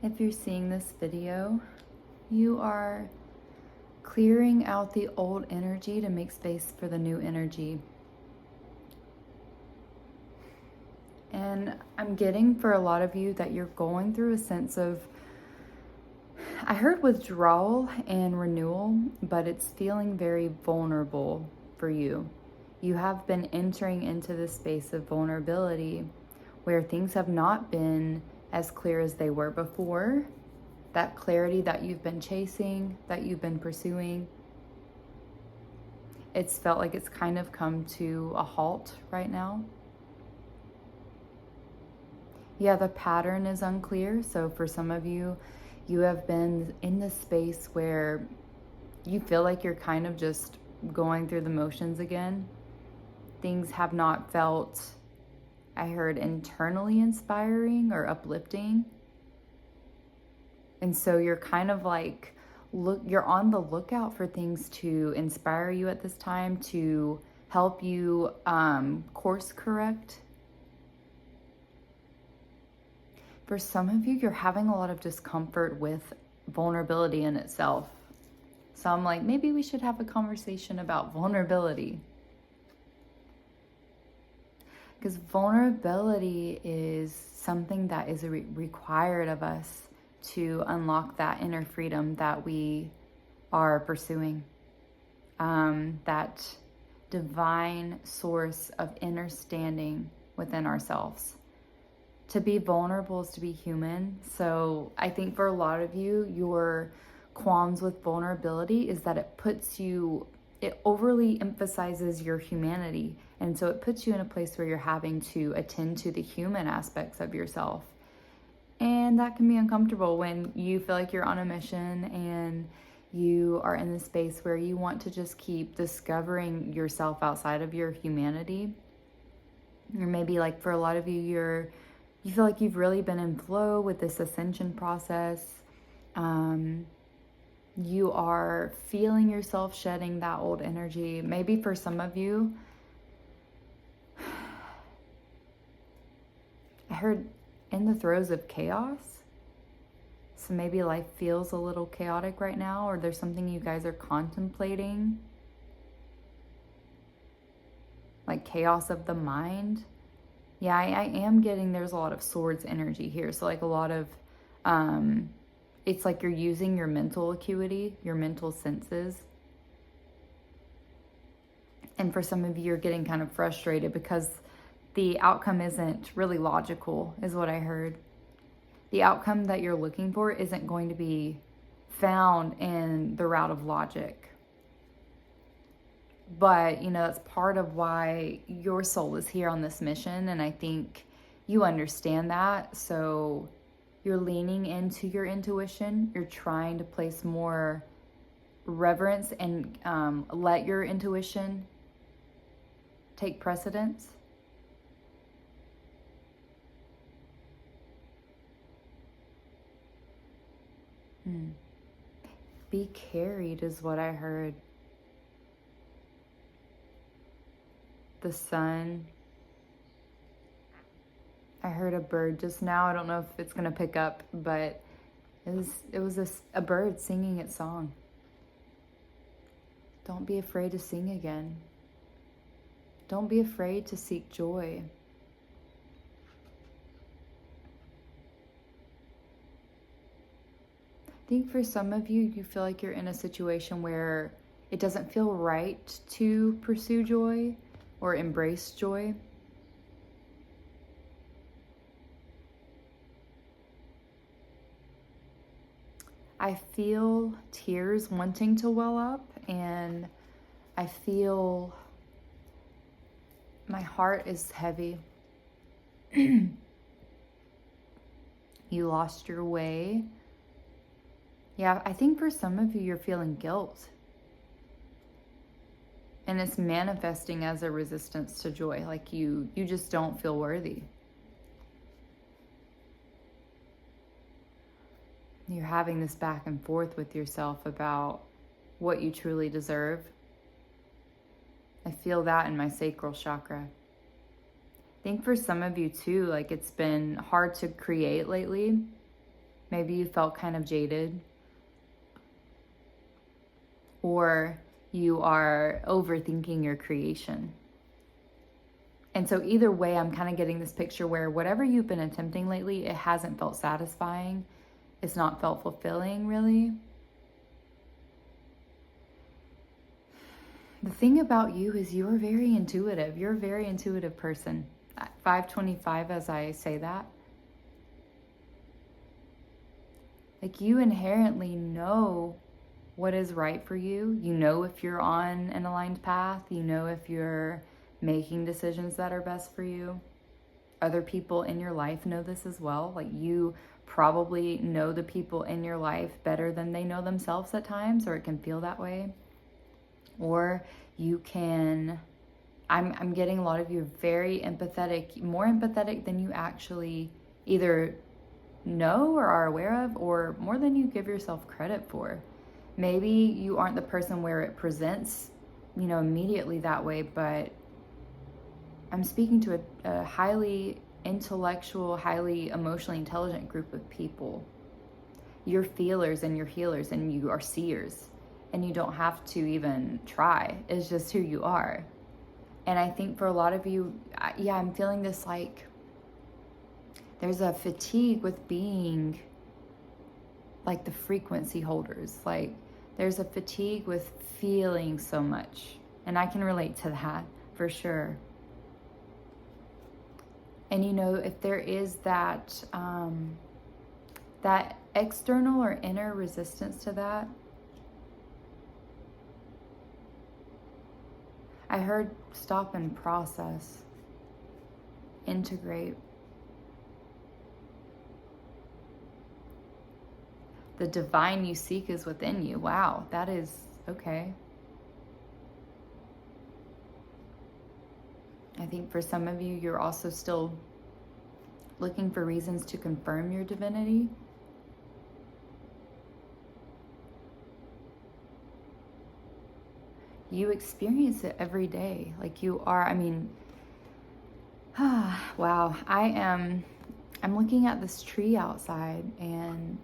If you're seeing this video, you are clearing out the old energy to make space for the new energy. And I'm getting for a lot of you that you're going through a sense of, I heard withdrawal and renewal, but it's feeling very vulnerable for you. You have been entering into this space of vulnerability where things have not been as clear as they were before. That clarity that you've been chasing, that you've been pursuing, it's felt like it's kind of come to a halt right now. Yeah, the pattern is unclear. So for some of you, you have been in this space where you feel like you're kind of just going through the motions again. Things have not felt, I heard, internally inspiring or uplifting. And so you're kind of like, you're on the lookout for things to inspire you at this time, to help you course correct. For some of you, you're having a lot of discomfort with vulnerability in itself. So I'm like, maybe we should have a conversation about vulnerability. Because vulnerability is something that is required of us to unlock that inner freedom that we are pursuing. That divine source of inner standing within ourselves. To be vulnerable is to be human. So I think for a lot of you, your qualms with vulnerability is that it overly emphasizes your humanity. And so it puts you in a place where you're having to attend to the human aspects of yourself. And that can be uncomfortable when you feel like you're on a mission and you are in the space where you want to just keep discovering yourself outside of your humanity. Or maybe like for a lot of you, you feel like you've really been in flow with this ascension process. You are feeling yourself shedding that old energy. Maybe for some of you, I heard in the throes of chaos. So maybe life feels a little chaotic right now, or there's something you guys are contemplating. Like chaos of the mind. Yeah, I am getting there's a lot of swords energy here. So like a lot of, it's like you're using your mental acuity, your mental senses. And for some of you, you're getting kind of frustrated because the outcome isn't really logical, is what I heard. The outcome that you're looking for isn't going to be found in the route of logic. But, that's part of why your soul is here on this mission. And I think you understand that. So you're leaning into your intuition. You're trying to place more reverence and let your intuition take precedence. Be carried is what I heard. The sun. I heard a bird just now. I don't know if it's going to pick up, but it was a bird singing its song. Don't be afraid to sing again. Don't be afraid to seek joy. I think for some of you, you feel like you're in a situation where it doesn't feel right to pursue joy or embrace joy. I feel tears wanting to well up, and I feel my heart is heavy. You lost your way. Yeah, I think for some of you, you're feeling guilt. And it's manifesting as a resistance to joy. Like you just don't feel worthy. You're having this back and forth with yourself about what you truly deserve. I feel that in my sacral chakra. I think for some of you too, like it's been hard to create lately. Maybe you felt kind of jaded, or you are overthinking your creation. And so either way, I'm kind of getting this picture where whatever you've been attempting lately, it hasn't felt satisfying. It's not felt fulfilling, really. The thing about you is you are very intuitive. You're a very intuitive person. 525, as I say that. Like, you inherently know what is right for you. You know if you're on an aligned path. You know if you're making decisions that are best for you. Other people in your life know this as well. Like, you probably know the people in your life better than they know themselves at times, or it can feel that way. Or you can, I'm getting a lot of you very empathetic, more empathetic than you actually either know or are aware of, or more than you give yourself credit for. Maybe you aren't the person where it presents, immediately that way, but I'm speaking to a highly intellectual, highly emotionally intelligent group of people. You're feelers and you're healers and you are seers, and you don't have to even try. It's just who you are. And I think for a lot of you, I'm feeling this, like, there's a fatigue with being like the frequency holders. Like, there's a fatigue with feeling so much. And I can relate to that for sure. And if there is that that external or inner resistance to that, I heard stop and process, integrate. The divine you seek is within you. Wow, that is okay. I think for some of you, you're also still looking for reasons to confirm your divinity. You experience it every day. Like, you are, wow. I'm looking at this tree outside, and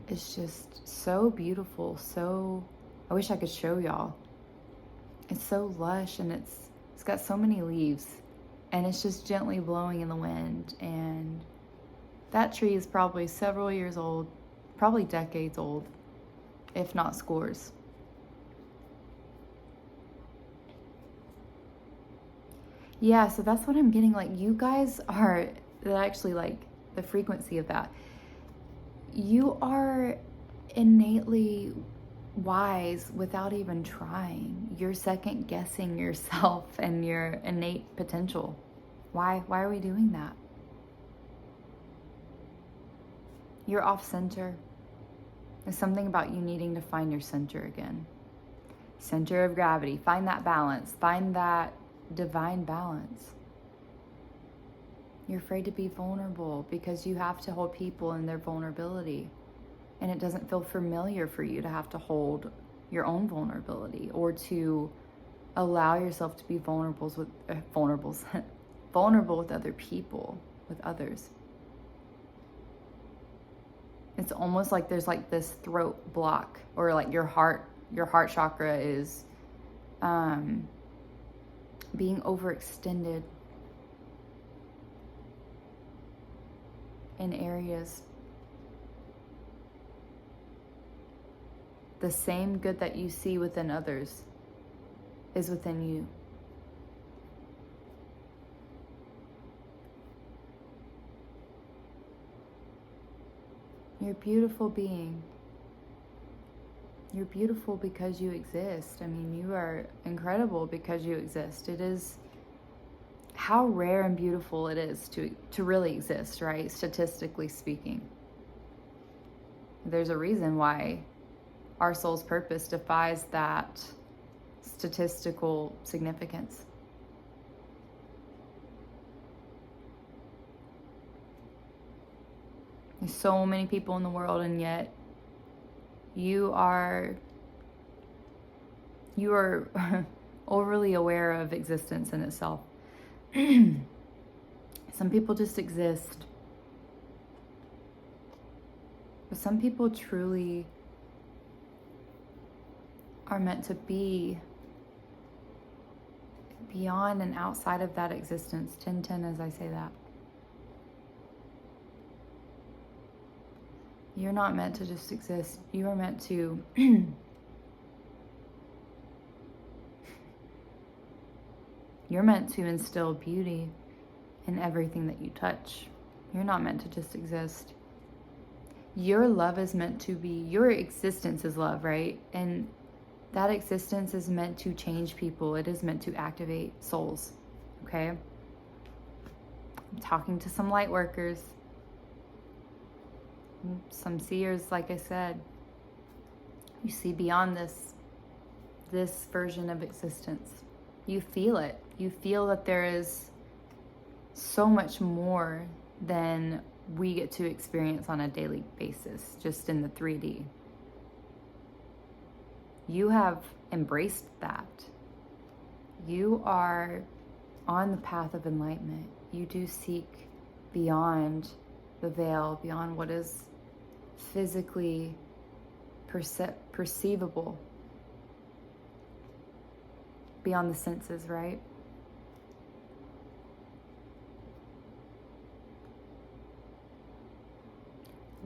it's just so beautiful. I wish I could show y'all. It's so lush, and it's got so many leaves, and it's just gently blowing in the wind. And that tree is probably several years old, probably decades old, if not scores. Yeah, so that's what I'm getting. Like, you guys are actually, like, the frequency of that. You are innately wise without even trying. You're second guessing yourself and your innate potential. Why are we doing that? You're off center. There's something about you needing to find your center again. Center of gravity. Find that balance. Find that divine balance. You're afraid to be vulnerable because you have to hold people in their vulnerability. And it doesn't feel familiar for you to have to hold your own vulnerability, or to allow yourself to be vulnerable with other people, with others. It's almost like there's like this throat block, or like your heart chakra is being overextended in areas. The same good that you see within others is within you. You're a beautiful being. You're beautiful because you exist. You are incredible because you exist. It is how rare and beautiful it is to really exist, right? Statistically speaking. There's a reason why our soul's purpose defies that statistical significance. There's so many people in the world, and yet you are overly aware of existence in itself. Some people just exist. But some people truly are meant to be beyond and outside of that existence. 10-10 as I say that. You're not meant to just exist. You are meant to you're meant to instill beauty in everything that you touch. You're not meant to just exist. Your love is meant to be, your existence is love, right? And that existence is meant to change people. It is meant to activate souls, okay? I'm talking to some light workers, some seers, like I said. You see beyond this version of existence. You feel it. You feel that there is so much more than we get to experience on a daily basis, just in the 3D. You have embraced that. You are on the path of enlightenment. You do seek beyond the veil, beyond what is physically perceivable, beyond the senses, right?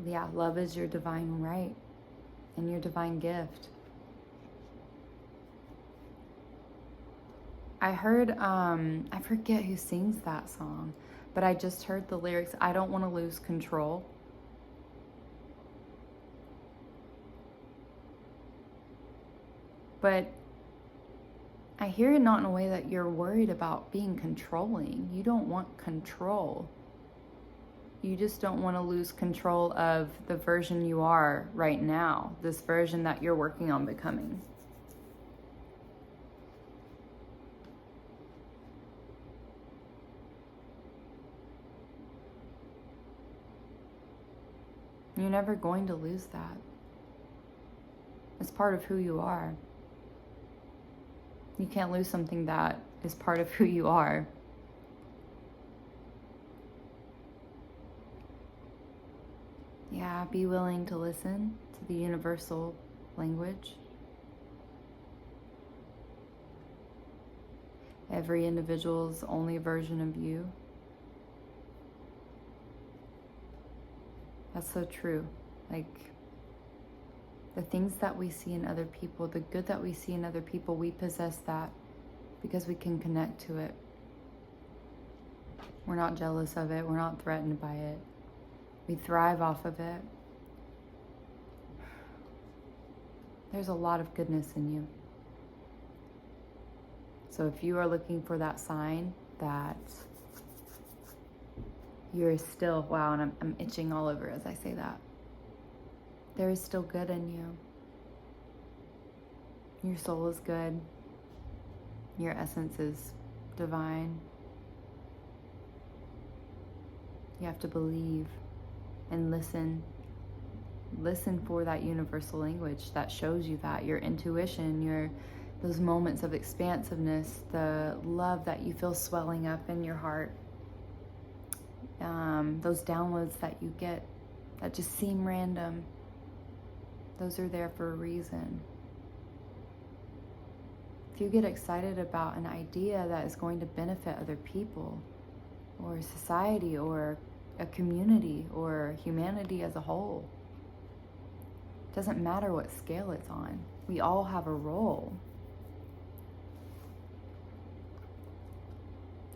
Yeah, love is your divine right and your divine gift. I heard, I forget who sings that song, but I just heard the lyrics, I don't want to lose control. But I hear it not in a way that you're worried about being controlling. You don't want control. You just don't want to lose control of the version you are right now, this version that you're working on becoming. You're never going to lose that. It's part of who you are. You can't lose something that is part of who you are. Yeah, be willing to listen to the universal language. Every individual's only version of you. That's so true. Like, the things that we see in other people, the good that we see in other people, we possess that because we can connect to it. We're not jealous of it. We're not threatened by it. We thrive off of it. There's a lot of goodness in you. So if you are looking for that sign that you're still, wow, and I'm itching all over as I say that. There is still good in you. Your soul is good. Your essence is divine. You have to believe and listen. Listen for that universal language that shows you that. Your intuition, those moments of expansiveness, the love that you feel swelling up in your heart. Those downloads that you get that just seem random. Those are there for a reason. If you get excited about an idea that is going to benefit other people, or society, or a community, or humanity as a whole, it doesn't matter what scale it's on. We all have a role.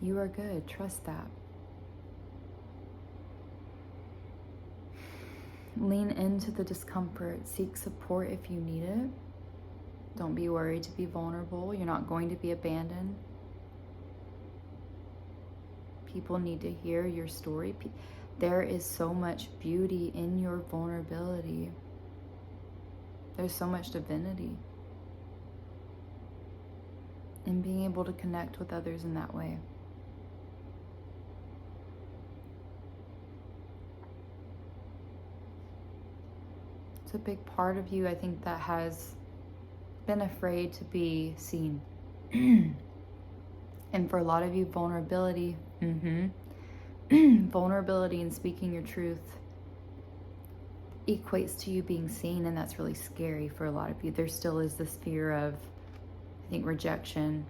You are good. Trust that. Lean into the discomfort. Seek support if you need it. Don't be worried to be vulnerable. You're not going to be abandoned. People need to hear your story. There is so much beauty in your vulnerability. There's so much divinity in being able to connect with others in that way. It's a big part of you, I think, that has been afraid to be seen. And for a lot of you, vulnerability, vulnerability and speaking your truth equates to you being seen, and that's really scary for a lot of you. There still is this fear of, I think, rejection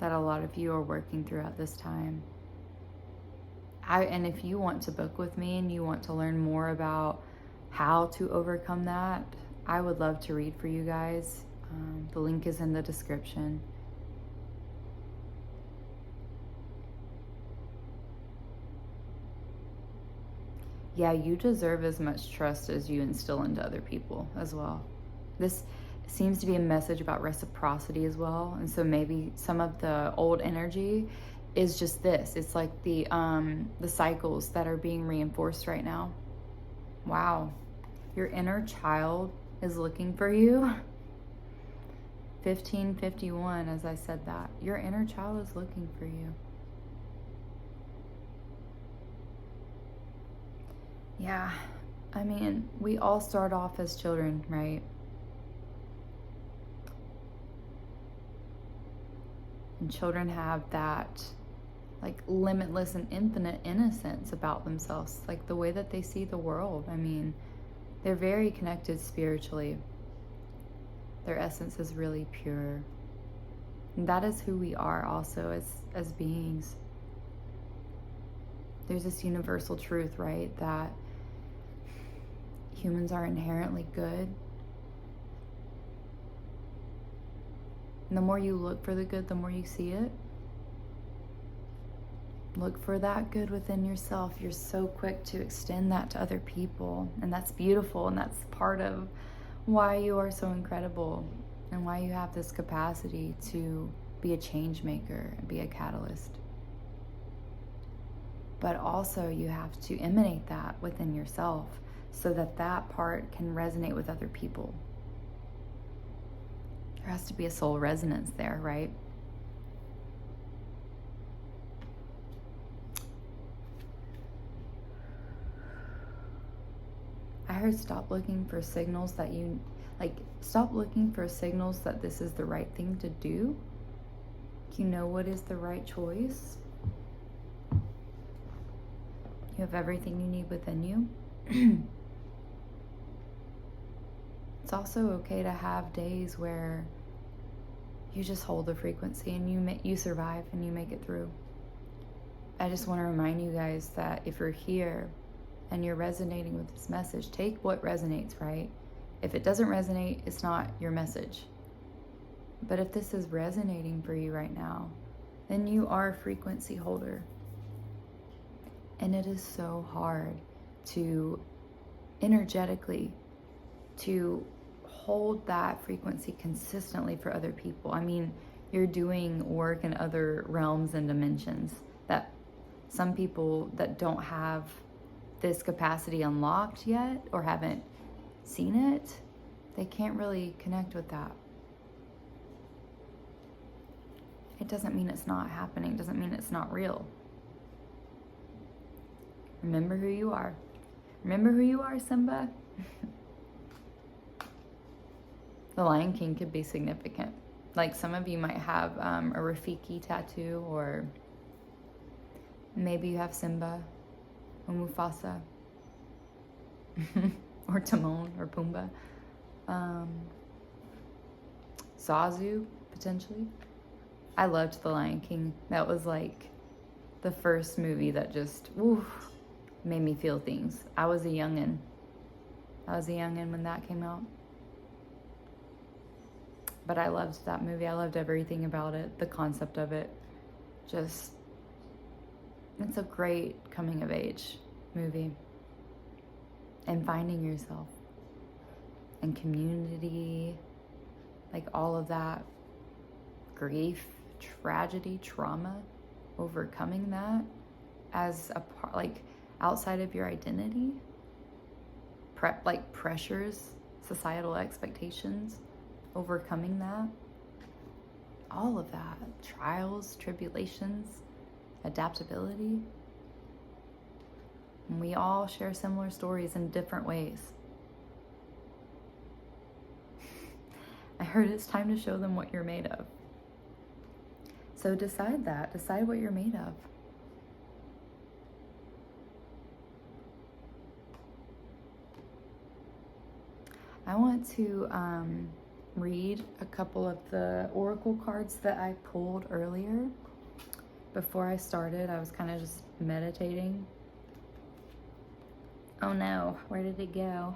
that a lot of you are working through at this time. And if you want to book with me and you want to learn more about how to overcome that, I would love to read for you guys. The link is in the description. Yeah, you deserve as much trust as you instill into other people as well. This seems to be a message about reciprocity as well. And so maybe some of the old energy is just this. It's like the cycles that are being reinforced right now. Wow. Your inner child is looking for you. 1551, as I said that. Your inner child is looking for you. Yeah, I mean, we all start off as children, right? And children have that like limitless and infinite innocence about themselves, like the way that they see the world. I mean, they're very connected spiritually. Their essence is really pure. And that is who we are also as beings. There's this universal truth, right? That humans are inherently good. And the more you look for the good, the more you see it. Look for that good within yourself. You're so quick to extend that to other people. And that's beautiful. And that's part of why you are so incredible and why you have this capacity to be a change maker and be a catalyst. But also you have to emanate that within yourself so that that part can resonate with other people. There has to be a soul resonance there, right? I heard stop looking for signals that stop looking for signals that this is the right thing to do. You know what is the right choice. You have everything you need within you. It's also okay to have days where you just hold the frequency and you survive and you make it through. I just want to remind you guys that if you're here and you're resonating with this message, take what resonates, right? If it doesn't resonate, it's not your message. But if this is resonating for you right now, then you are a frequency holder. And it is so hard to energetically to hold that frequency consistently for other people. I mean, you're doing work in other realms and dimensions that some people that don't have this capacity unlocked yet or haven't seen it, they can't really connect with that. It doesn't mean it's not happening. It doesn't mean it's not real. Remember who you are. Remember who you are, Simba. The Lion King could be significant. Like some of you might have a Rafiki tattoo, or maybe you have Simba or Mufasa or Timon or Pumbaa. Zazu, potentially. I loved The Lion King. That was like the first movie that just made me feel things. I was a youngin' when that came out. But I loved that movie. I loved everything about it, the concept of it. Just, it's a great coming of age movie. And finding yourself. And community. Like all of that. Grief, tragedy, trauma. Overcoming that as a part, like outside of your identity. Like pressures, societal expectations. Overcoming that, all of that, trials, tribulations, adaptability. And we all share similar stories in different ways. I heard it's time to show them what you're made of. So decide what you're made of. I want to read a couple of the oracle cards that I pulled earlier. Before I started, I was kind of just meditating. Oh no, where did it go?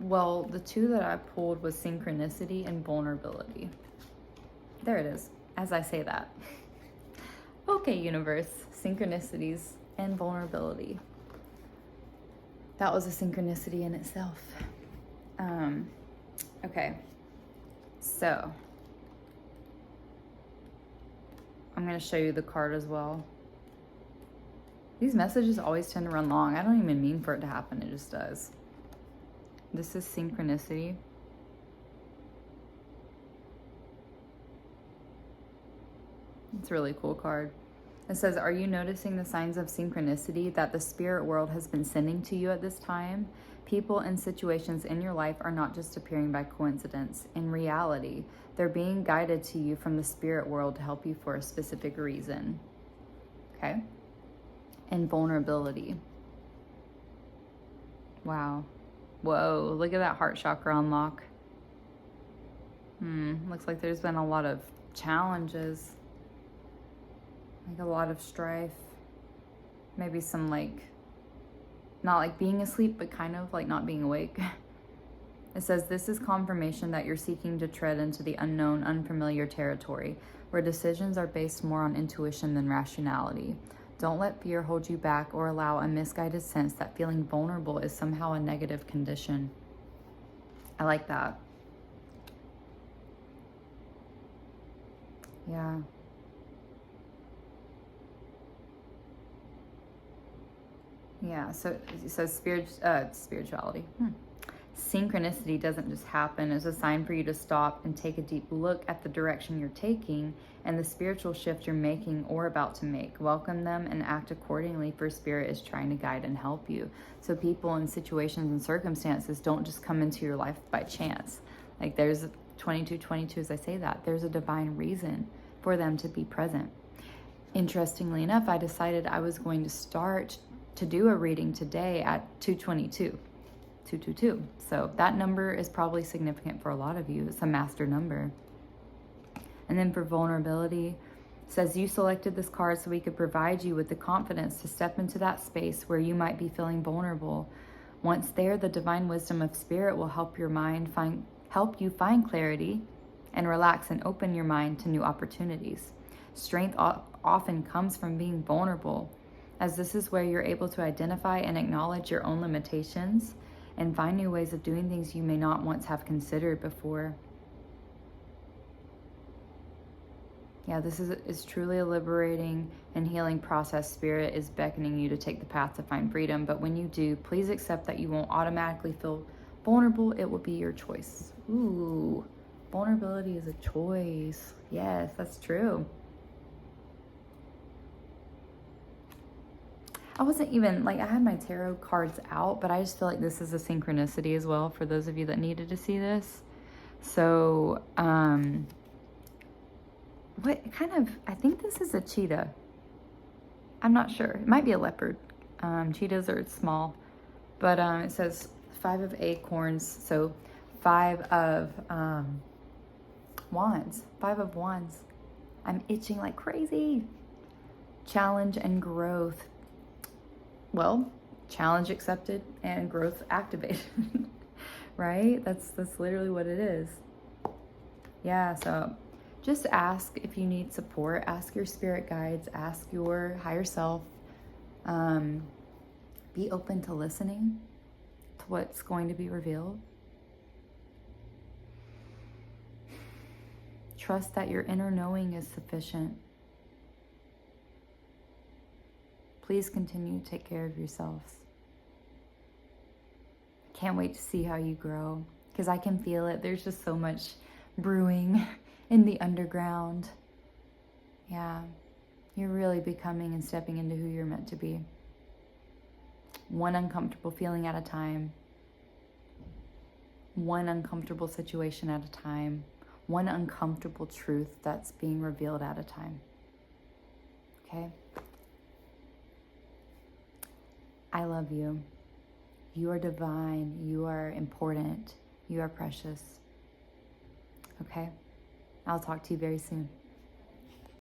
Well, the two that I pulled was synchronicity and vulnerability. There it is, as I say that. Okay, universe, synchronicities and vulnerability. That was a synchronicity in itself. Okay, so I'm going to show you the card as well. These messages always tend to run long. I don't even mean for it to happen. It just does. This is synchronicity. It's a really cool card. It says, are you noticing the signs of synchronicity that the spirit world has been sending to you at this time? People and situations in your life are not just appearing by coincidence. In reality, they're being guided to you from the spirit world to help you for a specific reason. Okay? And vulnerability. Wow. Whoa, look at that heart chakra unlock. Looks like there's been a lot of challenges. Like a lot of strife. Maybe some not like being asleep, but kind of like not being awake. It says, this is confirmation that you're seeking to tread into the unknown, unfamiliar territory, where decisions are based more on intuition than rationality. Don't let fear hold you back or allow a misguided sense that feeling vulnerable is somehow a negative condition. I like that. Yeah. Yeah, so it says spirituality. Synchronicity doesn't just happen. It's a sign for you to stop and take a deep look at the direction you're taking and the spiritual shift you're making or about to make. Welcome them and act accordingly, for spirit is trying to guide and help you. So people and situations and circumstances don't just come into your life by chance. Like there's 2222 as I say that. There's a divine reason for them to be present. Interestingly enough, I decided I was going to start to do a reading today at 222. So that number is probably significant for a lot of you. It's a master number. And then for vulnerability, it says you selected this card so we could provide you with the confidence to step into that space where you might be feeling vulnerable. Once there, the divine wisdom of spirit will help you find clarity and relax and open your mind to new opportunities. Strength often comes from being vulnerable, as this is where you're able to identify and acknowledge your own limitations and find new ways of doing things you may not once have considered before. Yeah, this is truly a liberating and healing process. Spirit is beckoning you to take the path to find freedom. But when you do, please accept that you won't automatically feel vulnerable. It will be your choice. Ooh, vulnerability is a choice. Yes, that's true. I wasn't even, I had my tarot cards out, but I just feel like this is a synchronicity as well for those of you that needed to see this. So, I think this is a cheetah. I'm not sure. It might be a leopard. Cheetahs are small. But it says 5 of acorns, so 5 of wands. 5 of wands. I'm itching like crazy. Challenge and growth. Well, challenge accepted and growth activated, right? That's literally what it is. Yeah, so just ask if you need support. Ask your spirit guides. Ask your higher self. Be open to listening to what's going to be revealed. Trust that your inner knowing is sufficient. Please continue to take care of yourselves. Can't wait to see how you grow, because I can feel it. There's just so much brewing in the underground. Yeah, you're really becoming and stepping into who you're meant to be. One uncomfortable feeling at a time. One uncomfortable situation at a time. One uncomfortable truth that's being revealed at a time. Okay? I love you. You are divine. You are important. You are precious. Okay? I'll talk to you very soon.